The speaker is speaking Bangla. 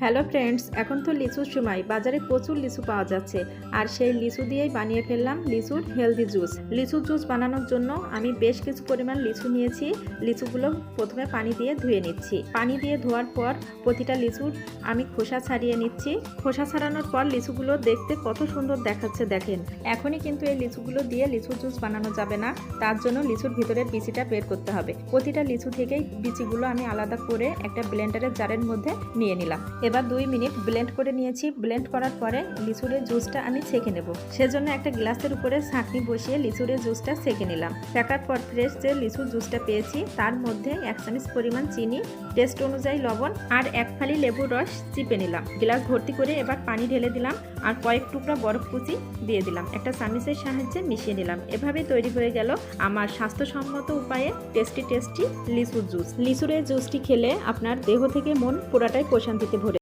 হ্যালো ফ্রেন্ডস, এখন তো লিচুর সময়। বাজারে প্রচুর লিচু পাওয়া যাচ্ছে, আর সেই লিচু দিয়েই বানিয়ে ফেললাম লিচুর হেলদি জুস। লিচুর জুস বানানোর জন্য আমি বেশ কিছু পরিমাণ লিচু নিয়েছি। লিচুগুলো প্রথমে পানি দিয়ে ধুয়ে নিচ্ছি। পানি দিয়ে ধোয়ার পর প্রতিটা লিচুর আমি খোসা ছাড়িয়ে নিচ্ছি। খোসা ছাড়ানোর পর লিচুগুলো দেখতে কত সুন্দর দেখাচ্ছে দেখেন। এখনই কিন্তু এই লিচুগুলো দিয়ে লিচুর জুস বানানো যাবে না, তার জন্য লিচুর ভিতরের বিচিটা বের করতে হবে। প্রতিটা লিচু থেকেই বিচিগুলো আমি আলাদা করে একটা ব্লেন্ডারের জারের মধ্যে নিয়ে নিলাম। এবার 2 মিনিট ব্লেন্ড করে নিয়েছি। ব্লেন্ড করার পরে লিচুরের জুসটা আমি ছেঁকে নেব। সেজন্য একটা গ্লাসের উপরে ছাঁকনি বসিয়ে লিচুরের জুসটা ছেঁকে নিলাম। ছেঁকার পর ফ্রেশ যে লিচুর জুসটা পেয়েছি তার মধ্যে 1 চামচ পরিমাণ চিনি, টেস্ট অনুযায়ী লবণ আর 1 ফালি লেবুর রস চিপে নিলাম। গ্লাস ভর্তি করে এবার পানি ঢেলে দিলাম আর কয়েক টুকরা বরফ কুচি দিয়ে দিলাম। একটা চামচের সাহায্যে মিশিয়ে নিলাম। এভাবে তৈরি হয়ে গেল আমার স্বাস্থ্যসম্মত উপায়ে টেস্টি লিচুর জুস। লিচুরের জুসটি খেলে আপনার দেহ থেকে মন পুরাটাই প্রশান্তিতে ভরে